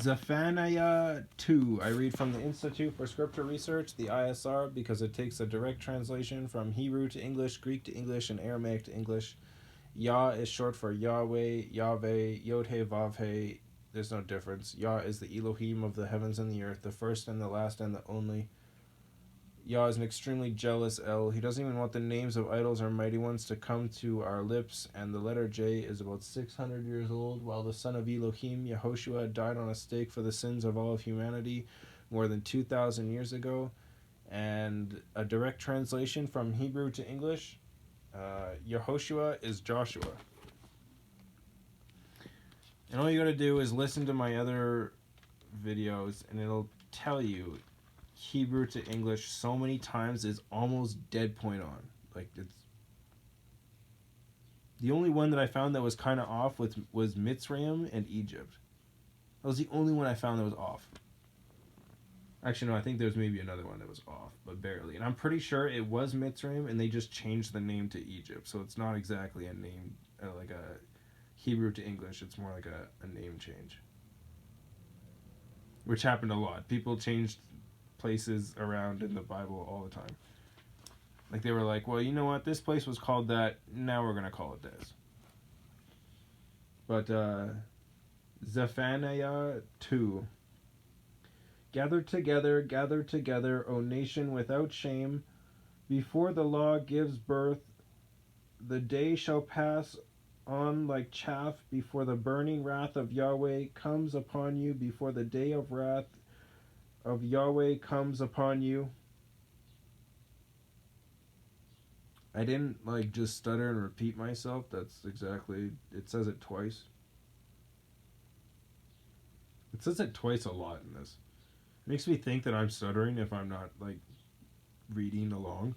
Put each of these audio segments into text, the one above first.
Zephaniah 2. I read from the Institute for Scripture Research, the ISR, because it takes a direct translation from Hebrew to English, Greek to English, and Aramaic to English. Yah is short for YahWeh, YahWeh, Yod-He, Vav-He. There's no difference. Yah is the Elohim of the heavens and the earth, the first and the last and the only. Yah is an extremely jealous El. He doesn't even want the names of idols or mighty ones to come to our lips, and the letter J is about 600 years old, while the son of Elohim, Yehoshua, died on a stake for the sins of all of humanity more than 2,000 years ago. And a direct translation from Hebrew to English, Yehoshua is Joshua. And all you gotta do is listen to my other videos, and it'll tell you Hebrew to English so many times is almost dead point on. Like, it's the only one that I found that was kind of off was Mitzrayim and Egypt. That was the only one I found that was off. Actually, no, I think there's maybe another one that was off, but barely. And I'm pretty sure it was Mitzrayim, and they just changed the name to Egypt, so it's not exactly a name like a Hebrew to English. It's more like a name change, which happened a lot. People changed places around in the Bible all the time. Like, they were like, well, you know what, this place was called that, now we're gonna call it this. But Zephaniah 2. Gather together, O nation without shame, before the law gives birth. The day shall pass on like chaff before the burning wrath of YahWeh comes upon you, before the day of wrath of YahWeh comes upon you. I didn't just stutter and repeat myself. That's exactly, it says it twice. It says it twice a lot in this. It makes me think that I'm stuttering if I'm not reading along.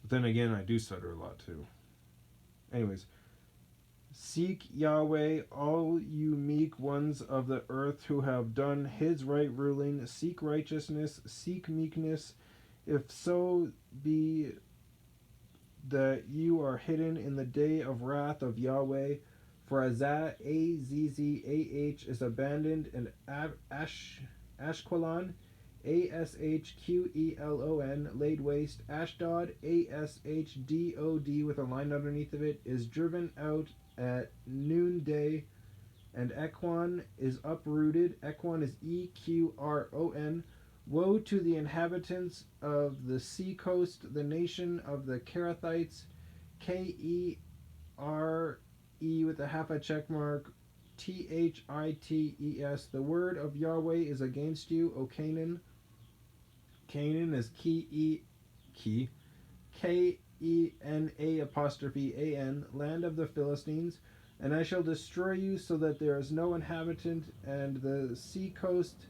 But then again, I do stutter a lot too. Anyways, seek YahWeh, all you meek ones of the earth who have done his right ruling. Seek righteousness, seek meekness, if so be that you are hidden in the day of wrath of YahWeh. For Azzah, A-Z-Z-A-H, is abandoned, and Ashkelon, A-S-H-Q-E-L-O-N, laid waste. Ashdod, A-S-H-D-O-D, with a line underneath of it, is driven out at noonday. And Ekron is uprooted. Ekron is E-Q-R-O-N. Woe to the inhabitants of the sea coast, the nation of the Kerethites, K-E-R-E with a half a check mark, T-H-I-T-E-S. The word of YahWeh is against you, O Canaan. Canaan is K-E-N-A apostrophe A-N, land of the Philistines. And I shall destroy you so that there is no inhabitant, and the sea coast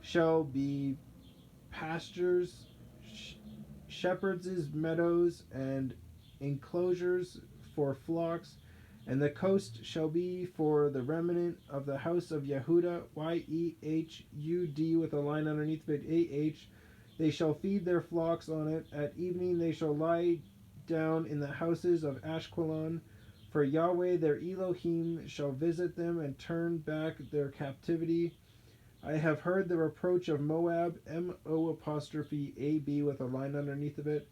shall be pastures, shepherds' meadows, and enclosures for flocks, and the coast shall be for the remnant of the house of Yehuda, Y-E-H-U-D with a line underneath of it, A-H. They shall feed their flocks on it. At evening they shall lie down in the houses of Ashkelon, for YahWeh their Elohim shall visit them and turn back their captivity. I have heard the reproach of Moab, M-O apostrophe A-B with a line underneath of it,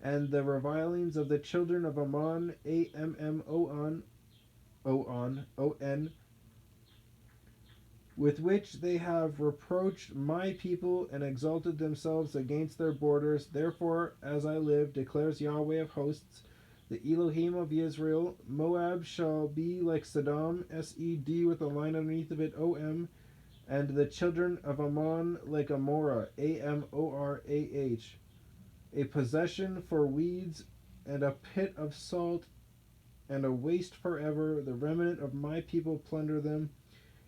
and the revilings of the children of Ammon, A-M-M-O-N, O-N, with which they have reproached my people and exalted themselves against their borders. Therefore, as I live, declares YahWeh of hosts, the Elohim of Israel, Moab shall be like Sodom, S-E-D with a line underneath of it, O-M, and the children of Ammon like Amorah, A-M-O-R-A-H, a possession for weeds and a pit of salt and a waste forever. The remnant of my people plunder them,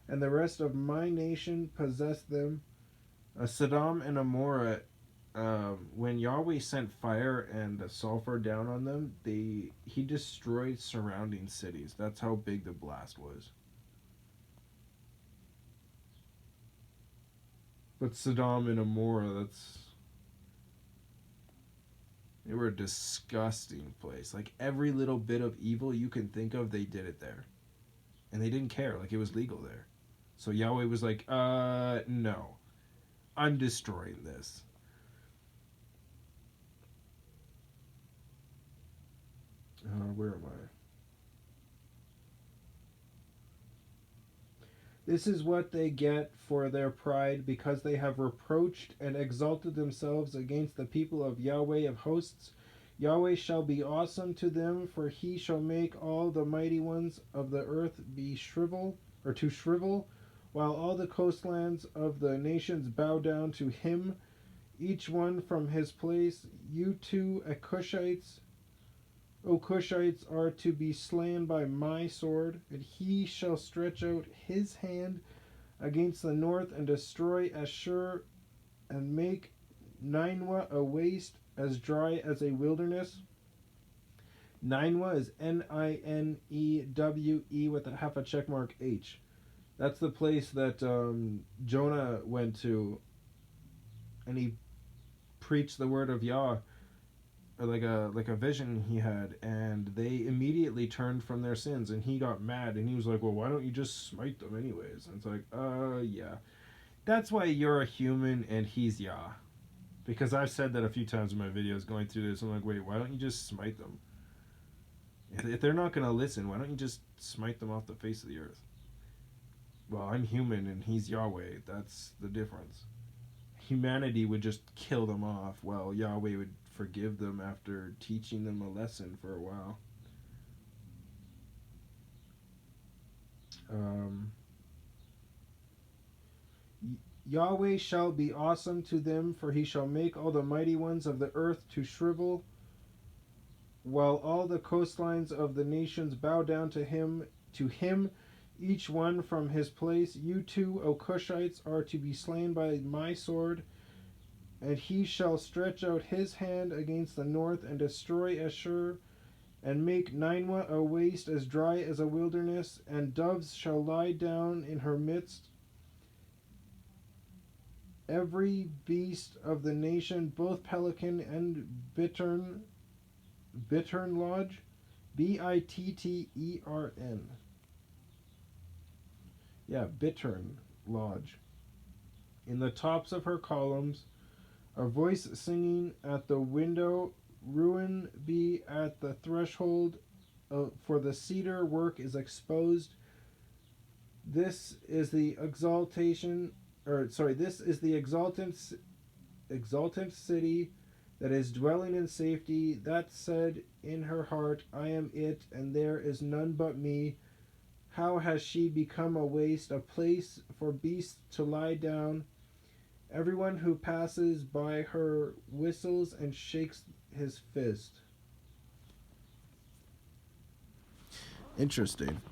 and the rest of my nation possess them. Sodom and Amorah, when YahWeh sent fire and sulfur down on them, he destroyed surrounding cities. That's how big the blast was. But Sodom and Amorah, they were a disgusting place. Like, every little bit of evil you can think of, they did it there. And they didn't care. Like, it was legal there. So Yahweh was like, no, I'm destroying this. Where am I? This is what they get for their pride, because they have reproached and exalted themselves against the people of Yahweh of hosts. Yahweh shall be awesome to them, for he shall make all the mighty ones of the earth be shrivel, while all the coastlands of the nations bow down to him, each one from his place. You too, O Cushites, are to be slain by my sword, and he shall stretch out his hand against the north and destroy Ashur, and make Nineveh a waste, as dry as a wilderness. Nineveh is Ninewe with a half a check mark H. That's the place that Jonah went to, and he preached the word of Yah, or like a vision he had, and they immediately turned from their sins, and he got mad, and he was like, well, why don't you just smite them anyways? And it's like, yeah. That's why you're a human and he's Yah. Because I've said that a few times in my videos going through this. I'm like, wait, why don't you just smite them? If they're not going to listen, why don't you just smite them off the face of the earth? Well, I'm human and he's Yahweh. That's the difference. Humanity would just kill them off, while Yahweh would forgive them after teaching them a lesson for a while. Yahweh shall be awesome to them, for he shall make all the mighty ones of the earth to shrivel, while all the coastlines of the nations bow down to him, each one from his place. You too, O Cushites, are to be slain by my sword, and he shall stretch out his hand against the north and destroy Ashur, and make Nineveh a waste, as dry as a wilderness, and doves shall lie down in her midst. Every beast of the nation, both pelican and bittern lodge, Bittern. Yeah, bittern lodge. In the tops of her columns, a voice singing at the window, ruin be at the threshold, for the cedar work is exposed. This is the exultant city that is dwelling in safety, that said in her heart, I am it, and there is none but me. How has she become a waste, a place for beasts to lie down? Everyone who passes by her whistles and shakes his fist. Interesting.